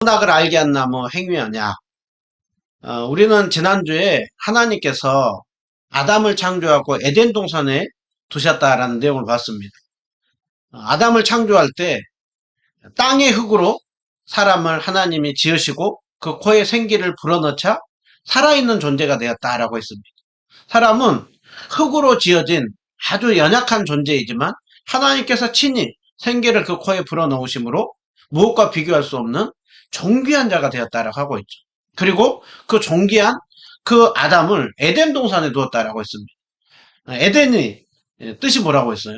선악을 알게 한 나무 행위하냐? 우리는 지난주에 하나님께서 아담을 창조하고 에덴 동산에 두셨다라는 내용을 봤습니다. 아담을 창조할 때 땅의 흙으로 사람을 하나님이 지으시고 그 코에 생기를 불어넣자 살아있는 존재가 되었다라고 했습니다. 사람은 흙으로 지어진 아주 연약한 존재이지만 하나님께서 친히 생기를 그 코에 불어넣으심으로 무엇과 비교할 수 없는 존귀한 자가 되었다라고 하고 있죠. 그리고 그 존귀한 그 아담을 에덴 동산에 두었다라고 했습니다. 에덴이 뜻이 뭐라고 했어요?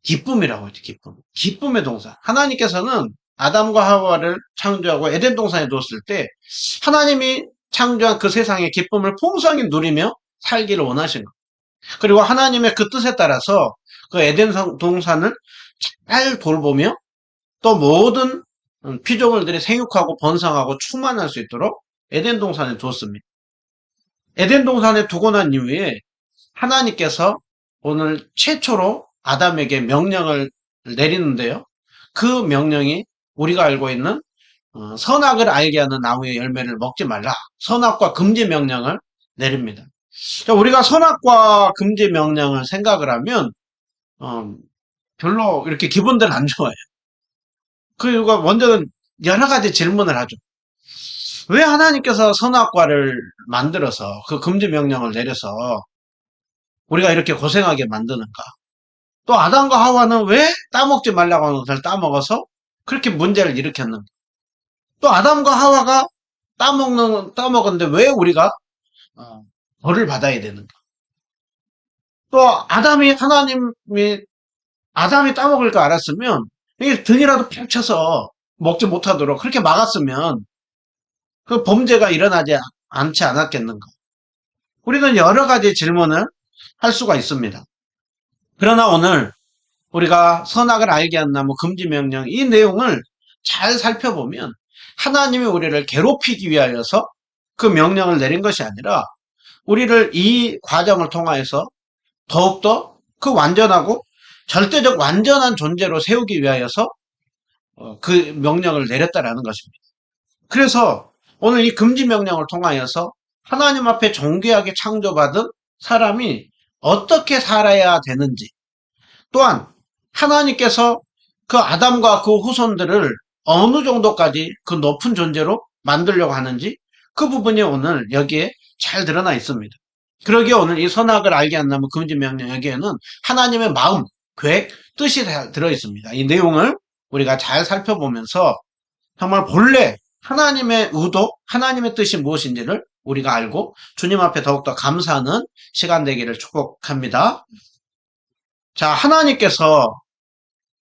기쁨이라고 했죠. 기쁨. 기쁨의 동산. 하나님께서는 아담과 하와를 창조하고 에덴 동산에 두었을 때 하나님이 창조한 그 세상의 기쁨을 풍성히 누리며 살기를 원하신 것. 그리고 하나님의 그 뜻에 따라서 그 에덴 동산을 잘 돌보며 또 모든 피조물들이 생육하고 번성하고 충만할 수 있도록 에덴 동산에 두었습니다. 에덴 동산에 두고 난 이후에 하나님께서 오늘 최초로 아담에게 명령을 내리는데요. 그 명령이 우리가 알고 있는 선악을 알게 하는 나무의 열매를 먹지 말라. 선악과 금지 명령을 내립니다. 우리가 선악과 금지 명령을 생각을 하면 별로 이렇게 기분들 안 좋아요. 그 이유가 먼저는 여러 가지 질문을 하죠. 왜 하나님께서 선악과를 만들어서 그 금지 명령을 내려서 우리가 이렇게 고생하게 만드는가? 또 아담과 하와는 왜 따먹지 말라고 하는 것을 따먹어서 그렇게 문제를 일으켰는가? 또 아담과 하와가 따먹었는데 왜 우리가 벌을 받아야 되는가? 또 아담이 따먹을 거 알았으면 이게 등이라도 푹 쳐서 먹지 못하도록 그렇게 막았으면 그 범죄가 일어나지 않지 않았겠는가? 우리는 여러 가지 질문을 할 수가 있습니다. 그러나 오늘 우리가 선악을 알게 한 나무 금지 명령 이 내용을 잘 살펴보면 하나님이 우리를 괴롭히기 위하여서 그 명령을 내린 것이 아니라 우리를 이 과정을 통하여서 더욱더 그 완전하고 절대적 완전한 존재로 세우기 위하여서 그 명령을 내렸다라는 것입니다. 그래서 오늘 이 금지 명령을 통하여서 하나님 앞에 존귀하게 창조받은 사람이 어떻게 살아야 되는지, 또한 하나님께서 그 아담과 그 후손들을 어느 정도까지 그 높은 존재로 만들려고 하는지 그 부분이 오늘 여기에 잘 드러나 있습니다. 그러기에 오늘 이 선악을 알게 한 나무 금지 명령 여기에는 하나님의 마음, 계획, 뜻이 들어 있습니다. 이 내용을 우리가 잘 살펴보면서 정말 본래 하나님의 의도, 하나님의 뜻이 무엇인지를 우리가 알고 주님 앞에 더욱더 감사하는 시간 되기를 축복합니다. 자, 하나님께서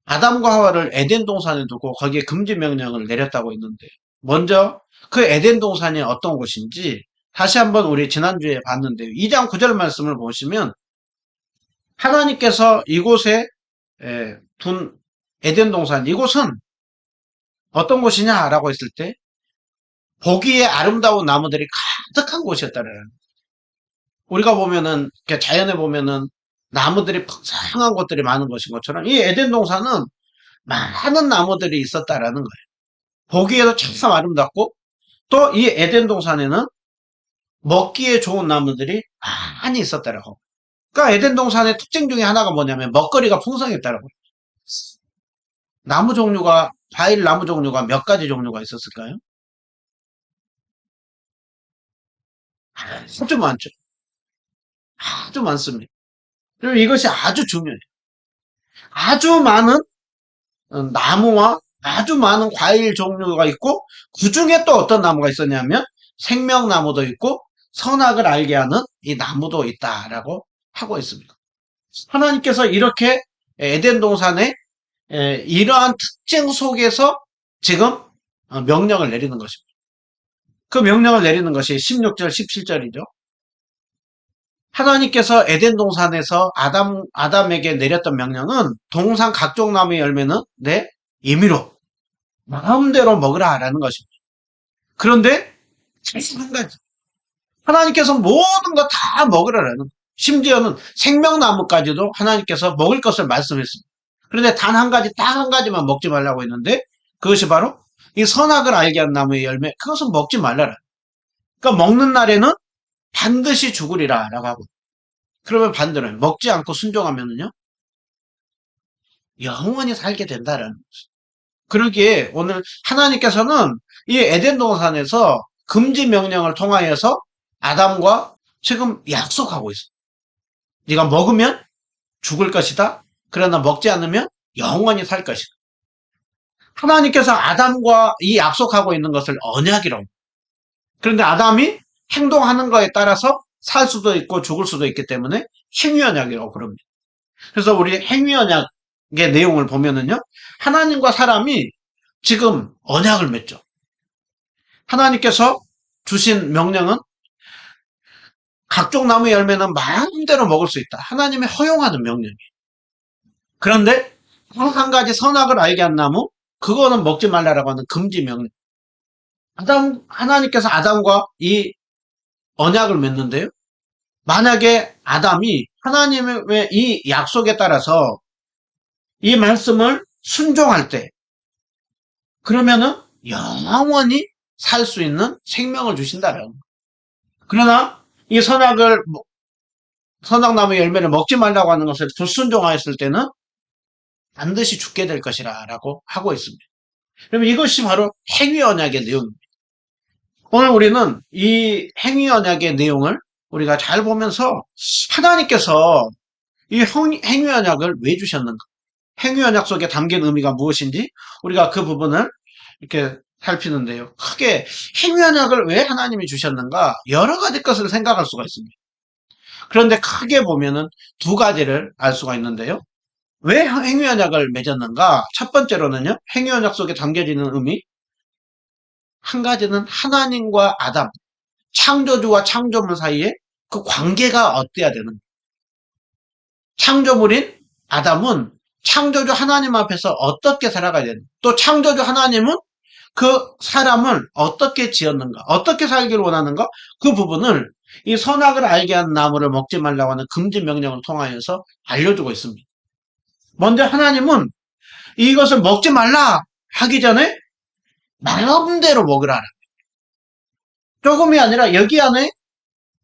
아담과 하와를 에덴 동산에 두고 거기에 금지 명령을 내렸다고 했는데 먼저 그 에덴 동산이 어떤 곳인지 다시 한번 우리 지난주에 봤는데요. 2장 9절 말씀을 보시면 하나님께서 이곳에 둔 에덴 동산, 이곳은 어떤 곳이냐라고 했을 때 보기에 아름다운 나무들이 가득한 곳이었다라는 거예요. 우리가 보면은 자연에 보면은 나무들이 풍성한 곳들이 많은 것인 것처럼 이 에덴 동산은 많은 나무들이 있었다라는 거예요. 보기에도 참 아름답고 또 이 에덴 동산에는 먹기에 좋은 나무들이 많이 있었다라고. 그러니까 에덴 동산의 특징 중에 하나가 뭐냐면 먹거리가 풍성했다라고. 과일 나무 종류가 몇 가지 종류가 있었을까요? 아주 많죠. 아주 많습니다. 그리고 이것이 아주 중요해요. 아주 많은 나무와 아주 많은 과일 종류가 있고 그 중에 또 어떤 나무가 있었냐면 생명나무도 있고 선악을 알게 하는 이 나무도 있다라고 하고 있습니다. 하나님께서 이렇게 에덴 동산에 이러한 특징 속에서 지금 명령을 내리는 것입니다. 그 명령을 내리는 것이 16절, 17절이죠. 하나님께서 에덴 동산에서 아담에게 내렸던 명령은 동산 각종 나무의 열매는 내 임의로 마음대로 먹으라라는 것입니다. 그런데 한 가지 하나님께서 모든 거 다 먹으라라는 거예요. 심지어는 생명나무까지도 하나님께서 먹을 것을 말씀했습니다. 그런데 단 한 가지, 딱 한 가지만 먹지 말라고 했는데 그것이 바로 이 선악을 알게 한 나무의 열매, 그것은 먹지 말라라. 그러니까 먹는 날에는 반드시 죽으리라 라고 하고, 그러면 반대로 먹지 않고 순종하면은요 영원히 살게 된다라는 거죠. 그러기에 오늘 하나님께서는 이 에덴 동산에서 금지 명령을 통하여서 아담과 지금 약속하고 있어요. 네가 먹으면 죽을 것이다. 그러나 먹지 않으면 영원히 살 것이다. 하나님께서 아담과 이 약속하고 있는 것을 언약이라고. 그런데 아담이 행동하는 거에 따라서 살 수도 있고 죽을 수도 있기 때문에 행위 언약이라고 부릅니다. 그래서 우리 행위 언약의 내용을 보면은요, 하나님과 사람이 지금 언약을 맺죠. 하나님께서 주신 명령은 각종 나무 열매는 마음대로 먹을 수 있다. 하나님의 허용하는 명령이에요. 그런데 한 가지 선악을 알게 한 나무, 그거는 먹지 말라라고 하는 금지 명령. 하나님께서 아담과 이 언약을 맺는데요. 만약에 아담이 하나님의 이 약속에 따라서 이 말씀을 순종할 때, 그러면은 영원히 살 수 있는 생명을 주신다라는 거예요. 그러나 이 선악나무 열매를 먹지 말라고 하는 것을 불순종하였을 때는 반드시 죽게 될 것이라 라고 하고 있습니다. 그러면 이것이 바로 행위 언약의 내용입니다. 오늘 우리는 이 행위 언약의 내용을 우리가 잘 보면서 하나님께서 이 행위 언약을 왜 주셨는가? 행위 언약 속에 담긴 의미가 무엇인지 우리가 그 부분을 이렇게 살피는데요. 크게 행위 언약을 왜 하나님이 주셨는가? 여러 가지 것을 생각할 수가 있습니다. 그런데 크게 보면은 두 가지를 알 수가 있는데요. 왜 행위 언약을 맺었는가? 첫 번째로는요. 행위 언약 속에 담겨지는 의미, 한 가지는 하나님과 아담, 창조주와 창조물 사이에 그 관계가 어때야 되는 거예요. 창조물인 아담은 창조주 하나님 앞에서 어떻게 살아가야 되는, 또 창조주 하나님은 그 사람을 어떻게 지었는가, 어떻게 살기를 원하는가, 그 부분을 이 선악을 알게 한 나무를 먹지 말라고 하는 금지 명령을 통하여서 알려주고 있습니다. 먼저 하나님은 이것을 먹지 말라 하기 전에 마음대로 먹으라. 조금이 아니라 여기 안에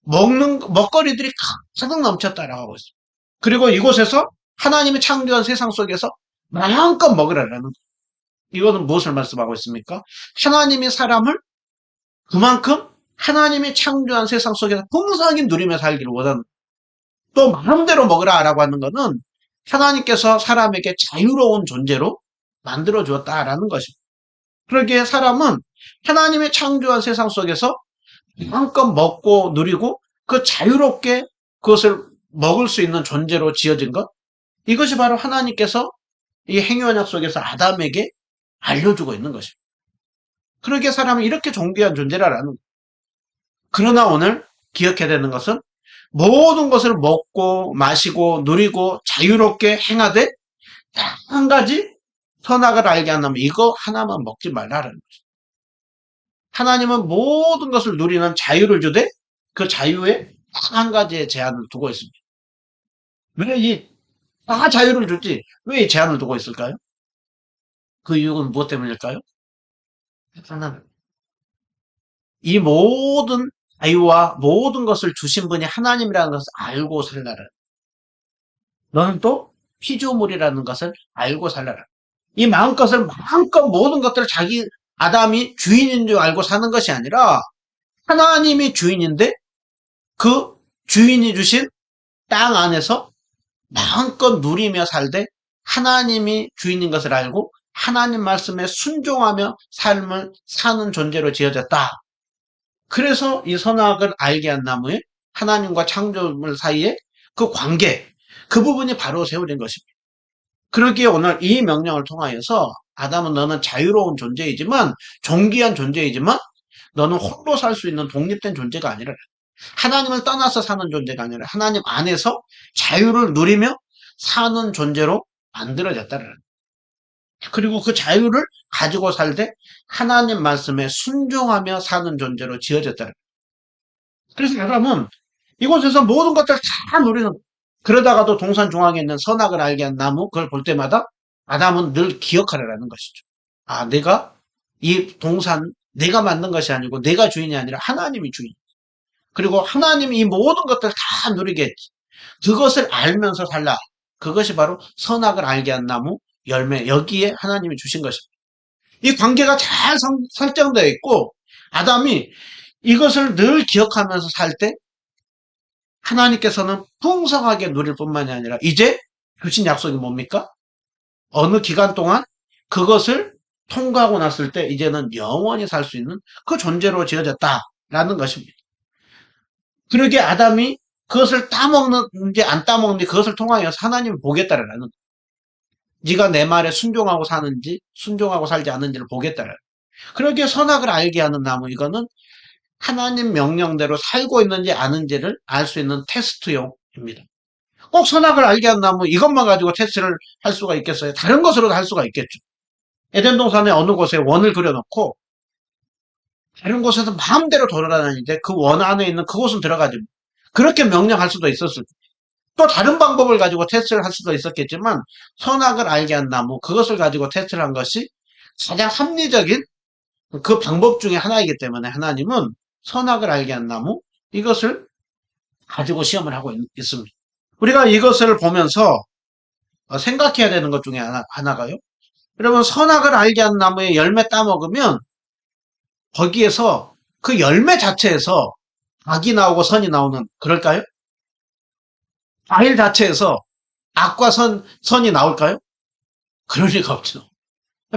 먹거리들이 가득 넘쳤다라고 하고 있습니다. 그리고 이곳에서 하나님이 창조한 세상 속에서 마음껏 먹으라라는 거예요. 이거는 무엇을 말씀하고 있습니까? 하나님이 사람을 그만큼 하나님이 창조한 세상 속에서 풍성하게 누리며 살기를 원하는, 또 마음대로 먹으라라고 하는 것은 하나님께서 사람에게 자유로운 존재로 만들어 주었다라는 것입니다. 그러기에 사람은 하나님의 창조한 세상 속에서 마음껏 먹고 누리고 그 자유롭게 그것을 먹을 수 있는 존재로 지어진 것, 이것이 바로 하나님께서 이 행위언약 속에서 아담에게 알려주고 있는 것입니다. 그러기에 사람은 이렇게 존귀한 존재라는 거예요. 그러나 오늘 기억해야 되는 것은 모든 것을 먹고 마시고 누리고 자유롭게 행하되 딱 한 가지 선악을 알게 한다면 이거 하나만 먹지 말라는 거죠. 하나님은 모든 것을 누리는 자유를 주되 그 자유에 딱 한 가지의 제한을 두고 있습니다. 왜 다 자유를 주지 왜 이 제한을 두고 있을까요? 그 이유는 무엇 때문일까요? 하나는 이 모든 자유와 모든 것을 주신 분이 하나님이라는 것을 알고 살라라. 너는 또 피조물이라는 것을 알고 살라라. 이 마음껏 모든 것들을 자기 아담이 주인인 줄 알고 사는 것이 아니라 하나님이 주인인데 그 주인이 주신 땅 안에서 마음껏 누리며 살되 하나님이 주인인 것을 알고 하나님 말씀에 순종하며 삶을 사는 존재로 지어졌다. 그래서 이 선악을 알게 한 나무에 하나님과 창조물 사이에 그 관계, 그 부분이 바로 세워진 것입니다. 그러기에 오늘 이 명령을 통하여서 아담은 너는 자유로운 존재이지만 존귀한 존재이지만 너는 홀로 살 수 있는 독립된 존재가 아니라 하나님을 떠나서 사는 존재가 아니라 하나님 안에서 자유를 누리며 사는 존재로 만들어졌다는. 그리고 그 자유를 가지고 살되 하나님 말씀에 순종하며 사는 존재로 지어졌다는. 그래서 아담은 이곳에서 모든 것들을 다 누리는, 그러다가도 동산 중앙에 있는 선악을 알게 한 나무 그걸 볼 때마다 아담은 늘 기억하라는 것이죠. 아, 내가 이 동산 내가 만든 것이 아니고 내가 주인이 아니라 하나님이 주인. 그리고 하나님이 이 모든 것들을 다 누리게 했지. 그것을 알면서 살라. 그것이 바로 선악을 알게 한 나무 열매. 여기에 하나님이 주신 것입니다. 이 관계가 잘 설정되어 있고 아담이 이것을 늘 기억하면서 살 때 하나님께서는 풍성하게 누릴 뿐만이 아니라 이제 주신 약속이 뭡니까? 어느 기간 동안 그것을 통과하고 났을 때 이제는 영원히 살 수 있는 그 존재로 지어졌다라는 것입니다. 그러게 아담이 그것을 따먹는지 안 따먹는지 그것을 통하여서 하나님을 보겠다라는 거예요. 네가 내 말에 순종하고 사는지 순종하고 살지 않는지를 보겠다라는 거예요. 그러기에 선악을 알게 하는 나무 이거는 하나님 명령대로 살고 있는지 아는지를 알 수 있는 테스트용입니다. 꼭 선악을 알게 하는 나무 이것만 가지고 테스트를 할 수가 있겠어요? 다른 것으로도 할 수가 있겠죠. 에덴 동산의 어느 곳에 원을 그려놓고 다른 곳에서 마음대로 돌아다니는데 그 원 안에 있는 그곳은 들어가지. 그렇게 명령할 수도 있었을 거예요. 또 다른 방법을 가지고 테스트를 할 수도 있었겠지만 선악을 알게 한 나무 그것을 가지고 테스트를 한 것이 가장 합리적인 그 방법 중에 하나이기 때문에 하나님은 선악을 알게 한 나무 이것을 가지고 시험을 하고 있습니다. 우리가 이것을 보면서 생각해야 되는 것 중에 하나가요. 여러분 선악을 알게 한 나무의 열매 따먹으면 거기에서 그 열매 자체에서 악이 나오고 선이 나오는 그럴까요? 과일 자체에서 악과 선이 나올까요? 그럴 리가 없죠.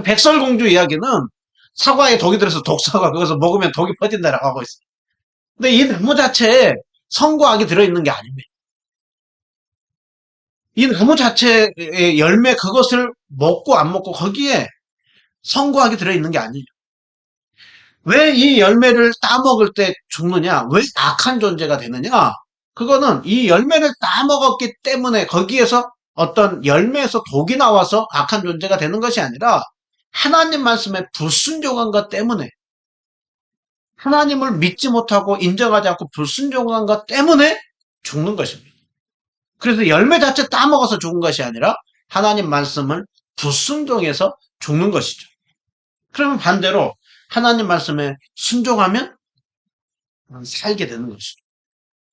백설공주 이야기는 사과에 독이 들어서 독사가 그것을 먹으면 독이 퍼진다라고 하고 있어요. 근데 이 나무 자체에 선과 악이 들어있는 게 아닙니다. 이 나무 자체의 열매 그것을 먹고 안 먹고 거기에 선과 악이 들어있는 게 아니에요. 왜 이 열매를 따먹을 때 죽느냐? 왜 악한 존재가 되느냐? 그거는 이 열매를 따먹었기 때문에 거기에서 어떤 열매에서 독이 나와서 악한 존재가 되는 것이 아니라 하나님 말씀에 불순종한 것 때문에 하나님을 믿지 못하고 인정하지 않고 불순종한 것 때문에 죽는 것입니다. 그래서 열매 자체 따먹어서 죽은 것이 아니라 하나님 말씀을 불순종해서 죽는 것이죠. 그러면 반대로 하나님 말씀에 순종하면 살게 되는 것이죠.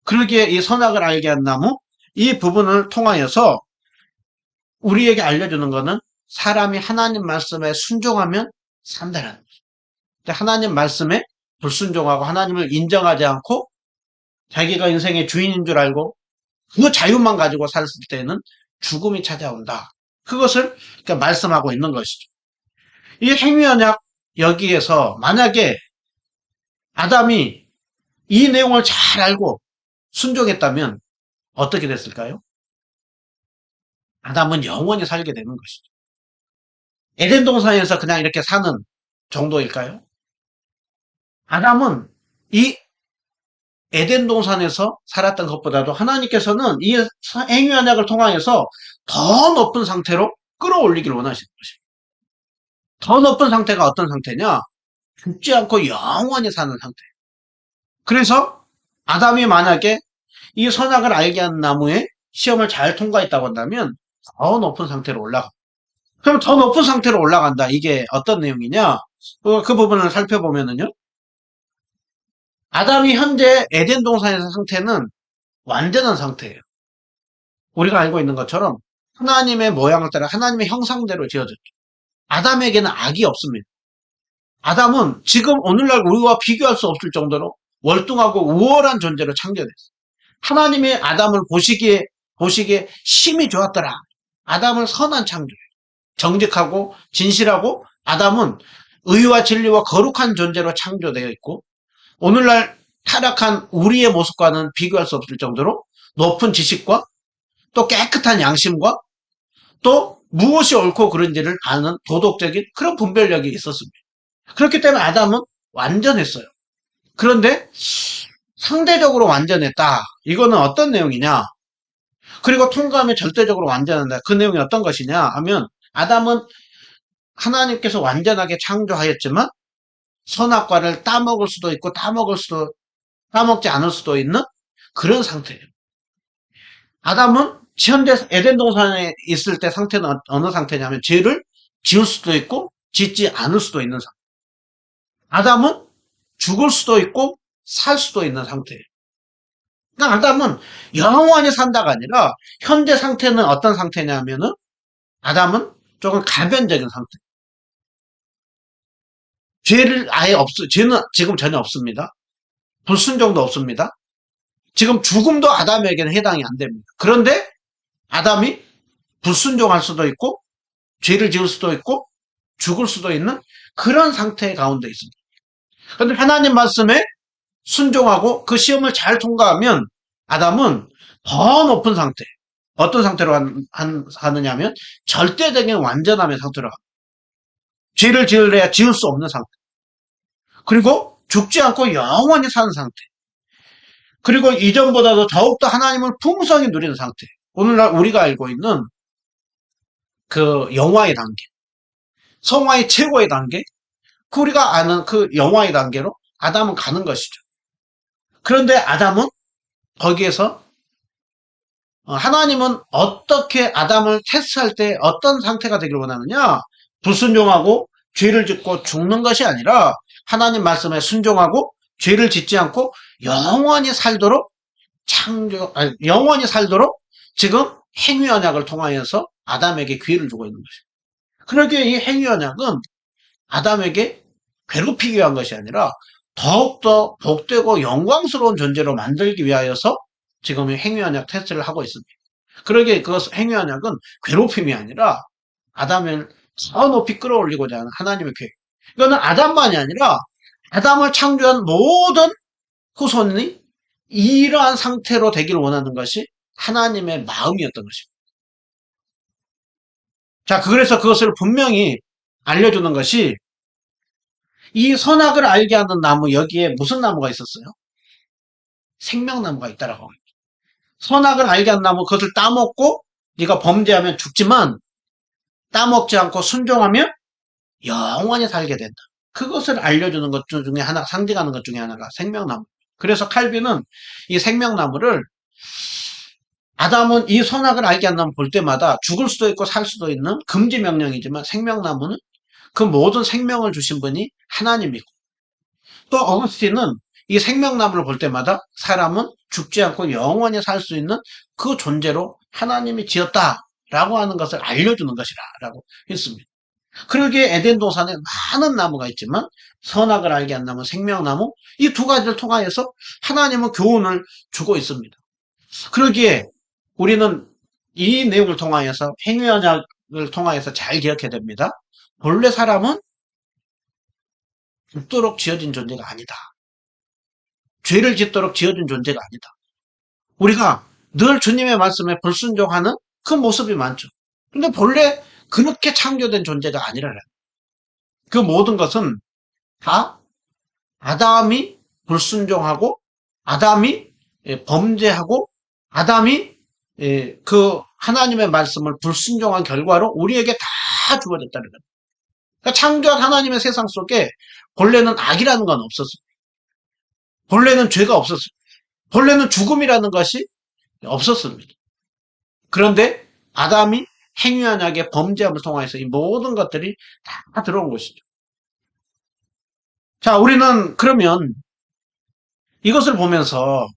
그러기에 이 선악을 알게 한 나무 이 부분을 통하여서 우리에게 알려주는 것은 사람이 하나님 말씀에 순종하면 산다는 거죠. 하나님 말씀에 불순종하고 하나님을 인정하지 않고 자기가 인생의 주인인 줄 알고 그 자유만 가지고 살았을 때는 죽음이 찾아온다. 그것을 말씀하고 있는 것이죠. 이 행위언약 여기에서 만약에 아담이 이 내용을 잘 알고 순종했다면 어떻게 됐을까요? 아담은 영원히 살게 되는 것이죠. 에덴 동산에서 그냥 이렇게 사는 정도일까요? 아담은 이 에덴 동산에서 살았던 것보다도 하나님께서는 이 행위 언약을 통하여서 더 높은 상태로 끌어올리길 원하시는 것입니다. 더 높은 상태가 어떤 상태냐? 죽지 않고 영원히 사는 상태. 그래서 아담이 만약에 이 선악을 알게 한 나무의 시험을 잘 통과했다고 한다면 더 높은 상태로 올라가. 그럼 더 높은 상태로 올라간다. 이게 어떤 내용이냐? 그 부분을 살펴보면은요. 아담이 현재 에덴 동산에서 상태는 완전한 상태예요. 우리가 알고 있는 것처럼 하나님의 모양을 따라 하나님의 형상대로 지어졌죠. 아담에게는 악이 없습니다. 아담은 지금 오늘날 우리와 비교할 수 없을 정도로 월등하고 우월한 존재로 창조됐어요. 하나님의 아담을 보시기에 심히 좋았더라. 아담을 선한 창조예요. 정직하고 진실하고 아담은 의와 진리와 거룩한 존재로 창조되어 있고 오늘날 타락한 우리의 모습과는 비교할 수 없을 정도로 높은 지식과 또 깨끗한 양심과 또 무엇이 옳고 그른지를 아는 도덕적인 그런 분별력이 있었습니다. 그렇기 때문에 아담은 완전했어요. 그런데 상대적으로 완전했다. 이거는 어떤 내용이냐? 그리고 통과하면 절대적으로 완전한다. 그 내용이 어떤 것이냐 하면 아담은 하나님께서 완전하게 창조하였지만 선악과를 따먹을 수도 있고 따먹지 않을 수도 있는 그런 상태예요. 아담은 현재 에덴 동산에 있을 때 상태는 어느 상태냐면 죄를 지을 수도 있고 짓지 않을 수도 있는 상태. 아담은 죽을 수도 있고 살 수도 있는 상태예요. 그러니까 아담은 영원히 산다가 아니라 현재 상태는 어떤 상태냐면은 아담은 조금 가변적인 상태. 죄를 아예 죄는 지금 전혀 없습니다. 불순종도 없습니다. 지금 죽음도 아담에게는 해당이 안 됩니다. 그런데 아담이 불순종할 수도 있고 죄를 지을 수도 있고 죽을 수도 있는 그런 상태 가운데 있습니다. 그런데 하나님 말씀에 순종하고 그 시험을 잘 통과하면 아담은 더 높은 상태, 어떤 상태로 하느냐 하면 절대적인 완전함의 상태로 합니다. 죄를 지으려야 지을 수 없는 상태. 그리고 죽지 않고 영원히 사는 상태. 그리고 이전보다도 더욱더 하나님을 풍성히 누리는 상태. 오늘날 우리가 알고 있는 그 영화의 단계, 성화의 최고의 단계, 그 우리가 아는 그 영화의 단계로 아담은 가는 것이죠. 그런데 아담은 거기에서 하나님은 어떻게 아담을 테스트할 때 어떤 상태가 되기를 원하느냐? 불순종하고 죄를 짓고 죽는 것이 아니라 하나님 말씀에 순종하고 죄를 짓지 않고 영원히 살도록 영원히 살도록 지금 행위 언약을 통하여서 아담에게 기회를 주고 있는 것입니다. 그러기에 이 행위 언약은 아담에게 괴롭히기 위한 것이 아니라 더욱더 복되고 영광스러운 존재로 만들기 위하여서 지금 행위 언약 테스트를 하고 있습니다. 그러기에 그 행위 언약은 괴롭힘이 아니라 아담을 더 높이 끌어올리고자 하는 하나님의 계획. 이거는 아담만이 아니라 아담을 창조한 모든 후손이 이러한 상태로 되기를 원하는 것이 하나님의 마음이었던 것입니다. 자, 그래서 그것을 분명히 알려주는 것이 이 선악을 알게 하는 나무, 여기에 무슨 나무가 있었어요? 생명나무가 있다라고 합니다. 선악을 알게 하는 나무, 그것을 따먹고 네가 범죄하면 죽지만 따먹지 않고 순종하면 영원히 살게 된다. 그것을 알려주는 것 중에 하나, 상징하는 것 중에 하나가 생명나무. 그래서 칼빈은 이 생명나무를 아담은 이 선악을 알게 한다면 볼 때마다 죽을 수도 있고 살 수도 있는 금지 명령이지만 생명나무는 그 모든 생명을 주신 분이 하나님이고 또 어거스틴은 이 생명나무를 볼 때마다 사람은 죽지 않고 영원히 살 수 있는 그 존재로 하나님이 지었다라고 하는 것을 알려주는 것이라고 했습니다. 그러기에 에덴 동산에 많은 나무가 있지만 선악을 알게 한 나무, 생명나무 이 두 가지를 통하여서 하나님은 교훈을 주고 있습니다. 그러기에 우리는 이 내용을 통하여서 행위언약을 통하여서 잘 기억해야 됩니다. 본래 사람은 죽도록 지어진 존재가 아니다. 죄를 짓도록 지어진 존재가 아니다. 우리가 늘 주님의 말씀에 불순종하는 그 모습이 많죠. 근데 본래 그렇게 창조된 존재가 아니라는 그 모든 것은 다 아담이 불순종하고 아담이 범죄하고 아담이 그 하나님의 말씀을 불순종한 결과로 우리에게 다 주어졌다는 겁니다. 그러니까 창조한 하나님의 세상 속에 본래는 악이라는 건 없었어요. 본래는 죄가 없었어요. 본래는 죽음이라는 것이 없었습니다. 그런데 아담이 행위언약의 범죄함을 통해서 이 모든 것들이 다 들어온 것이죠. 자, 우리는 그러면 이것을 보면서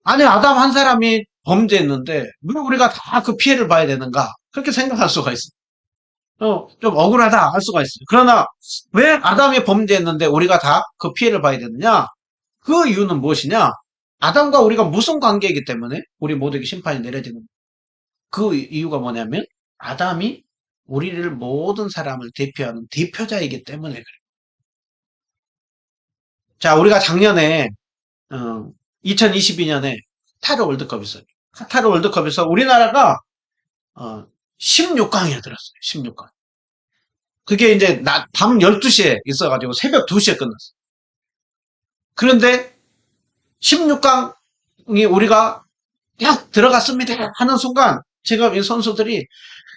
아니 아담 한 사람이 범죄했는데 왜 우리가 다 그 피해를 봐야 되는가 그렇게 생각할 수가 있어요. 좀 억울하다 할 수가 있어요. 그러나 왜 아담이 범죄했는데 우리가 다 그 피해를 봐야 되느냐? 그 이유는 무엇이냐? 아담과 우리가 무슨 관계이기 때문에 우리 모두에게 심판이 내려지는 그 이유가 뭐냐면 아담이 우리를 모든 사람을 대표하는 대표자이기 때문에 그래요. 자, 우리가 작년에 2022년에 카타르 월드컵이 있어요. 카타르 월드컵에서 우리나라가 16강에 들었어요. 16강. 그게 이제 밤 12시에 있어가지고 새벽 2시에 끝났어요. 그런데 16강이 우리가 딱 들어갔습니다 하는 순간 지금 이 선수들이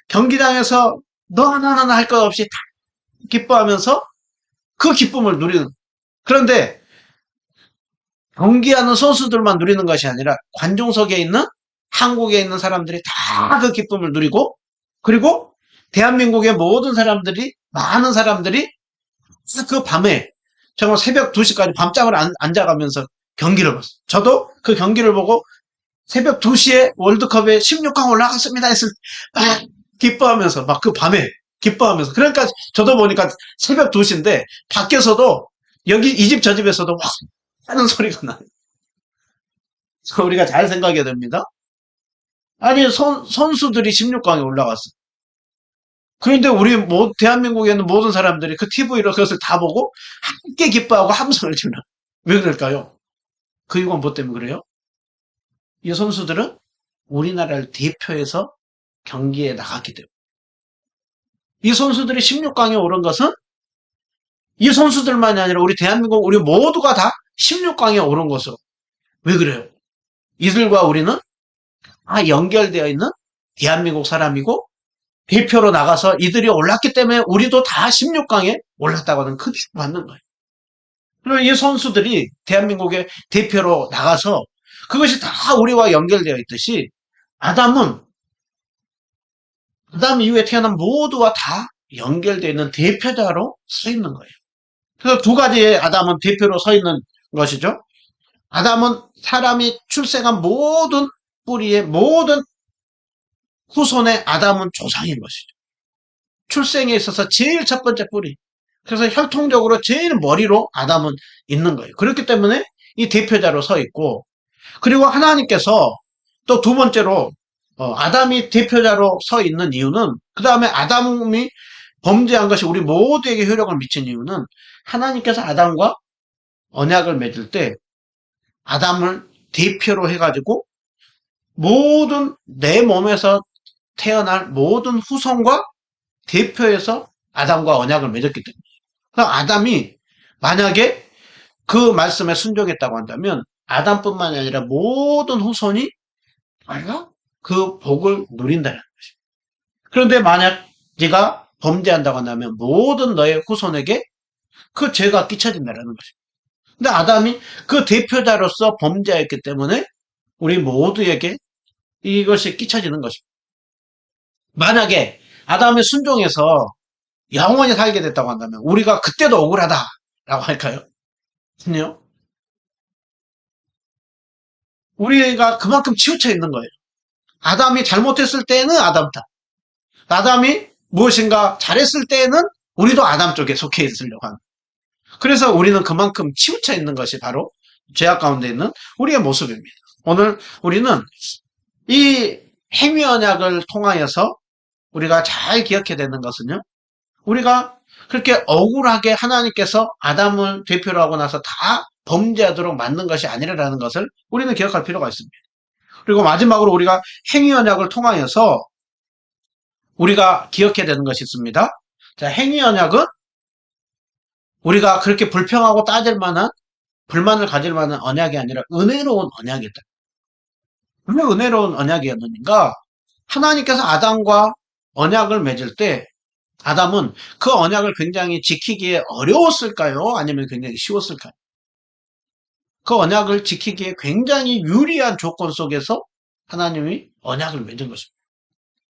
경기장에서 너 하나하나 할 것 없이 다 기뻐하면서 그 기쁨을 누리는. 그런데 경기하는 선수들만 누리는 것이 아니라 관중석에 있는 한국에 있는 사람들이 다 그 기쁨을 누리고 그리고 대한민국의 모든 사람들이 많은 사람들이 그 밤에 정말 새벽 2시까지 밤잠을 앉아가면서 경기를 봤어요. 저도 그 경기를 보고 새벽 2시에 월드컵에 16강 올라갔습니다 했을 때 막 기뻐하면서 막 그 밤에 기뻐하면서 그러니까 저도 보니까 새벽 2시인데 밖에서도 여기 이 집 저 집에서도 막 하는 소리가 나요. 우리가 잘 생각해야 됩니다. 아니 선수들이 16강에 올라갔어요. 그런데 우리 대한민국에 있는 모든 사람들이 그 TV로 그것을 다 보고 함께 기뻐하고 함성을 지르왜 그럴까요? 그 이유가 뭐 때문에 그래요? 이 선수들은 우리나라를 대표해서 경기에 나갔기 때문에. 이 선수들이 16강에 오른 것은 이 선수들만이 아니라 우리 대한민국, 우리 모두가 다 16강에 오른 것으로. 왜 그래요? 이들과 우리는 다 연결되어 있는 대한민국 사람이고 대표로 나가서 이들이 올랐기 때문에 우리도 다 16강에 올랐다고 하는 그 기쁨을 받는 거예요. 그리고 이 선수들이 대한민국의 대표로 나가서 그것이 다 우리와 연결되어 있듯이 아담은 아담 이후에 태어난 모두와 다 연결되어 있는 대표자로 서 있는 거예요. 그래서 두 가지의 아담은 대표로 서 있는 것이죠. 아담은 사람이 출생한 모든 뿌리의 모든 후손의 아담은 조상인 것이죠. 출생에 있어서 제일 첫 번째 뿌리. 그래서 혈통적으로 제일 머리로 아담은 있는 거예요. 그렇기 때문에 이 대표자로 서 있고, 그리고 하나님께서 또 두 번째로 아담이 대표자로 서 있는 이유는, 그 다음에 아담이 범죄한 것이 우리 모두에게 효력을 미친 이유는 하나님께서 아담과 언약을 맺을 때 아담을 대표로 해가지고 모든 내 몸에서 태어날 모든 후손과 대표해서 아담과 언약을 맺었기 때문에. 그러니까 아담이 만약에 그 말씀에 순종했다고 한다면 아담뿐만이 아니라 모든 후손이 그 복을 누린다는 것입니다. 그런데 만약 네가 범죄한다고 한다면 모든 너의 후손에게 그 죄가 끼쳐진다는 것입니다. 근데 아담이 그 대표자로서 범죄했기 때문에 우리 모두에게 이것이 끼쳐지는 것입니다. 만약에 아담의 순종해서 영원히 살게 됐다고 한다면 우리가 그때도 억울하다라고 할까요? 아니요. 우리가 그만큼 치우쳐 있는 거예요. 아담이 잘못했을 때는 아담 탓. 아담이 무엇인가 잘했을 때는 우리도 아담 쪽에 속해 있으려고 하는. 그래서 우리는 그만큼 치우쳐 있는 것이 바로 죄악 가운데 있는 우리의 모습입니다. 오늘 우리는 이 행위 언약을 통하여서 우리가 잘 기억해야 되는 것은요. 우리가 그렇게 억울하게 하나님께서 아담을 대표로 하고 나서 다 범죄하도록 만든 것이 아니라는 것을 우리는 기억할 필요가 있습니다. 그리고 마지막으로 우리가 행위 언약을 통하여서 우리가 기억해야 되는 것이 있습니다. 자, 행위 언약은 우리가 그렇게 불평하고 따질 만한 불만을 가질 만한 언약이 아니라 은혜로운 언약이다. 왜 은혜로운 언약이었는가? 하나님께서 아담과 언약을 맺을 때 아담은 그 언약을 굉장히 지키기에 어려웠을까요? 아니면 굉장히 쉬웠을까요? 그 언약을 지키기에 굉장히 유리한 조건 속에서 하나님이 언약을 맺은 것입니다.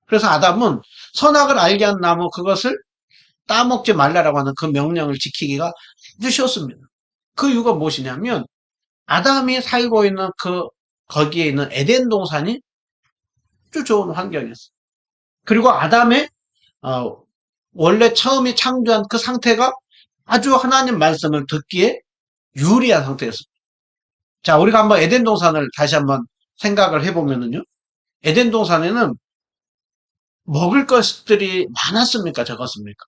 그래서 아담은 선악을 알게 한 나무 그것을 따먹지 말라라고 하는 그 명령을 지키기가 아주 쉬웠습니다. 그 이유가 무엇이냐면 아담이 살고 있는 거기에 있는 에덴 동산이 아주 좋은 환경이었어요. 그리고 아담의 원래 처음에 창조한 그 상태가 아주 하나님 말씀을 듣기에 유리한 상태였습니다. 자, 우리가 한번 에덴 동산을 다시 한번 생각을 해보면은요. 에덴 동산에는 먹을 것들이 많았습니까? 적었습니까?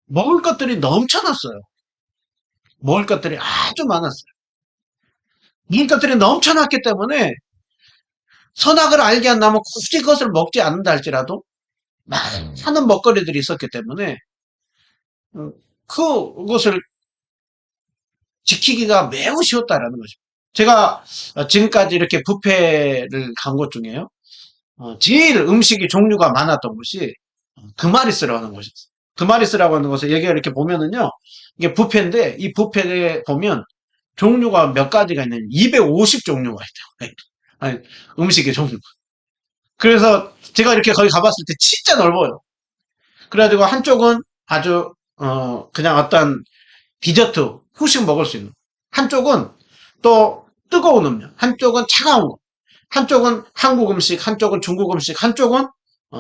먹을 것들이 넘쳐났어요. 먹을 것들이 아주 많았어요. 먹을 것들이 넘쳐났기 때문에 선악을 알게 한다면 굳이 그것을 먹지 않는다 할지라도 많은 먹거리들이 있었기 때문에 그것을 지키기가 매우 쉬웠다라는 거죠. 제가 지금까지 이렇게 뷔페를 간 곳 중에요. 제일 음식이 종류가 많았던 곳이 드마리스라고 하는 곳이었어요. 드마리스라고 하는 곳에 여기가 이렇게 보면은요. 이게 뷔페인데 이 뷔페에 보면 종류가 몇 가지가 있는 250 종류가 있대요. 아니, 음식의 종류가. 그래서 제가 이렇게 거기 가봤을 때 진짜 넓어요. 그래가지고 한쪽은 아주 그냥 어떤 디저트, 후식 먹을 수 있는. 한쪽은 또 뜨거운 음료, 한쪽은 차가운 거, 한쪽은 한국 음식, 한쪽은 중국 음식, 한쪽은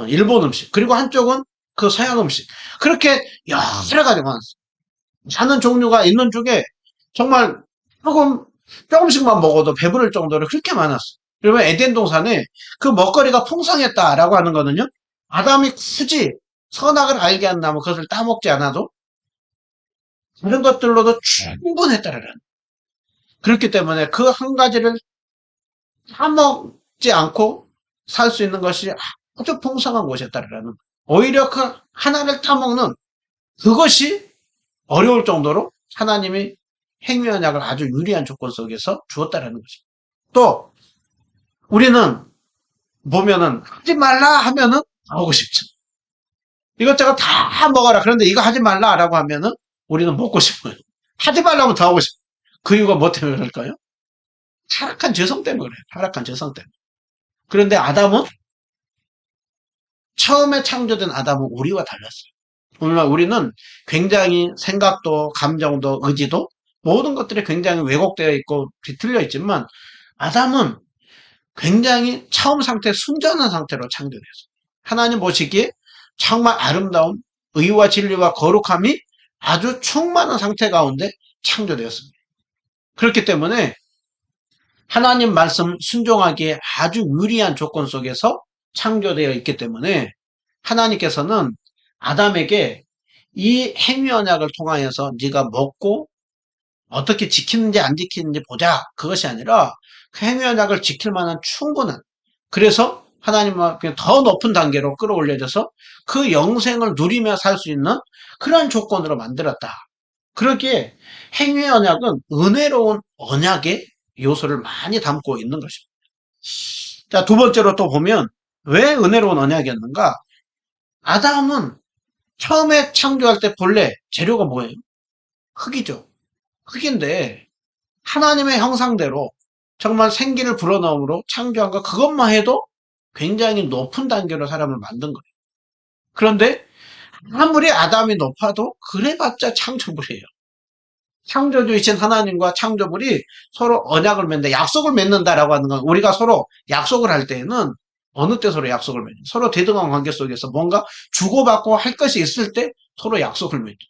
일본 음식, 그리고 한쪽은 그 서양 음식. 그렇게 여러 가지가 많았어요. 사는 종류가 있는 중에 정말 조금씩만 먹어도 배부를 정도로 그렇게 많았어요. 그러면 에덴 동산에 그 먹거리가 풍성했다라고 하는 거는요. 아담이 굳이 선악을 알게 한다면 그것을 따먹지 않아도 다른 것들로도 충분했다라는. 그렇기 때문에 그 한 가지를 따먹지 않고 살 수 있는 것이 아주 풍성한 곳이었다라는. 오히려 그 하나를 따먹는 그것이 어려울 정도로 하나님이 행위언약을 아주 유리한 조건 속에서 주었다라는 것입니다. 또 우리는 보면은 하지 말라 하면은 하고 싶죠. 이것저것 다 먹어라. 그런데 이거 하지 말라라고 하면은 우리는 먹고 싶어요. 하지 말라면 더 하고 싶어요. 그 이유가 뭐 때문에 그럴까요? 타락한 죄성 때문에 그래요. 타락한 죄성 때문에. 그런데 아담은 처음에 창조된 아담은 우리와 달랐어요. 오늘날 우리는 굉장히 생각도 감정도 의지도 모든 것들이 굉장히 왜곡되어 있고 뒤틀려 있지만 아담은 굉장히 처음 상태 순전한 상태로 창조됐어요. 하나님 보시기에 정말 아름다운 의와 진리와 거룩함이 아주 충만한 상태 가운데 창조되었습니다. 그렇기 때문에 하나님 말씀 순종하기에 아주 유리한 조건 속에서 창조되어 있기 때문에 하나님께서는 아담에게 이 행위 언약을 통하여서 네가 먹고 어떻게 지키는지 안 지키는지 보자. 그것이 아니라 그 행위 언약을 지킬 만한 충분한, 그래서 하나님은 그냥 더 높은 단계로 끌어올려져서 그 영생을 누리며 살 수 있는 그런 조건으로 만들었다. 그러기에 행위 언약은 은혜로운 언약의 요소를 많이 담고 있는 것입니다. 자, 두 번째로 또 보면 왜 은혜로운 언약이었는가? 아담은 처음에 창조할 때 본래 재료가 뭐예요? 흙이죠. 흙인데 하나님의 형상대로 정말 생기를 불어넣음으로 창조한 것, 그것만 해도 굉장히 높은 단계로 사람을 만든 거예요. 그런데 아무리 아담이 높아도 그래봤자 창조물이에요. 창조주이신 하나님과 창조물이 서로 언약을 맺는다, 약속을 맺는다라고 하는 건, 우리가 서로 약속을 할 때에는 어느 때 서로 약속을 맺죠? 서로 대등한 관계 속에서 뭔가 주고받고 할 것이 있을 때 서로 약속을 맺죠.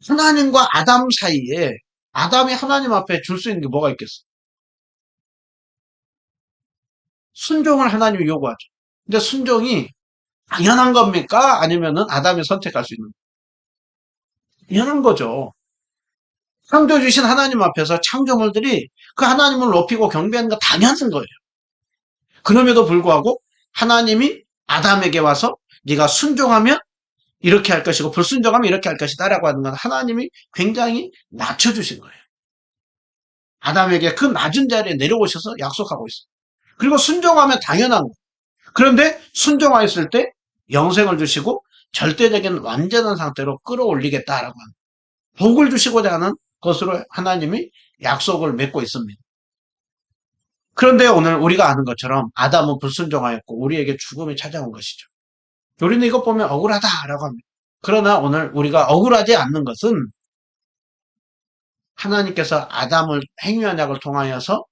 하나님과 아담 사이에 아담이 하나님 앞에 줄 수 있는 게 뭐가 있겠어? 순종을 하나님이 요구하죠. 근데 순종이 당연한 겁니까? 아니면은 아담이 선택할 수 있는? 당연한 거죠. 창조주신 하나님 앞에서 창조물들이 그 하나님을 높이고 경배하는 거 당연한 거예요. 그럼에도 불구하고 하나님이 아담에게 와서 네가 순종하면 이렇게 할 것이고 불순종하면 이렇게 할 것이다라고 하는 건 하나님이 굉장히 낮춰주신 거예요. 아담에게 그 낮은 자리에 내려오셔서 약속하고 있어요. 그리고 순종하면 당연한 거예요. 그런데 순종하였을 때 영생을 주시고 절대적인 완전한 상태로 끌어올리겠다라고 하는, 복을 주시고자 하는 것으로 하나님이 약속을 맺고 있습니다. 그런데 오늘 우리가 아는 것처럼 아담은 불순종하였고 우리에게 죽음이 찾아온 것이죠. 우리는 이것 보면 억울하다라고 합니다. 그러나 오늘 우리가 억울하지 않는 것은 하나님께서 아담을 행위 언약을 통하여서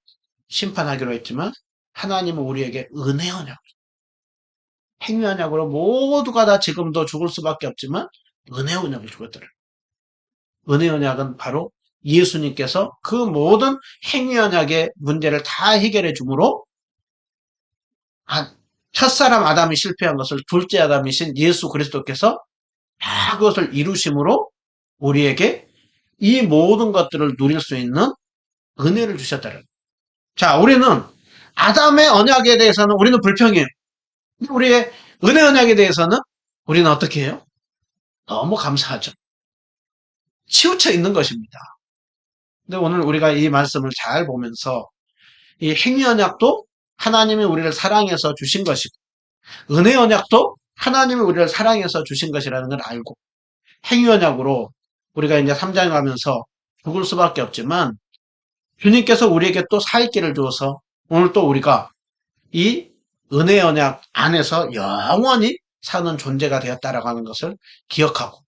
심판하기로 했지만 하나님은 우리에게 은혜 언약, 행위 언약으로 모두가 다 지금도 죽을 수밖에 없지만 은혜 언약을 주었더라. 은혜 언약은 바로 예수님께서 그 모든 행위 언약의 문제를 다 해결해 주므로 첫사람 아담이 실패한 것을 둘째 아담이신 예수 그리스도께서 다 그것을 이루심으로 우리에게 이 모든 것들을 누릴 수 있는 은혜를 주셨다는. 자, 우리는 아담의 언약에 대해서는 우리는 불평해요. 우리의 은혜 언약에 대해서는 우리는 어떻게 해요? 너무 감사하죠. 치우쳐 있는 것입니다. 근데 오늘 우리가 이 말씀을 잘 보면서 이 행위 언약도 하나님이 우리를 사랑해서 주신 것이고 은혜 언약도 하나님이 우리를 사랑해서 주신 것이라는 걸 알고 행위 언약으로 우리가 이제 3장에 가면서 죽을 수밖에 없지만 주님께서 우리에게 또 살 길을 주어서 오늘 또 우리가 이 은혜 언약 안에서 영원히 사는 존재가 되었다라고 하는 것을 기억하고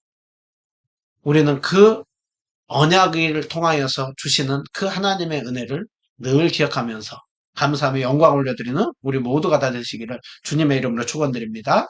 우리는 그 언약을 통하여서 주시는 그 하나님의 은혜를 늘 기억하면서 감사하며 영광 올려드리는 우리 모두가 다 되시기를 주님의 이름으로 축원드립니다.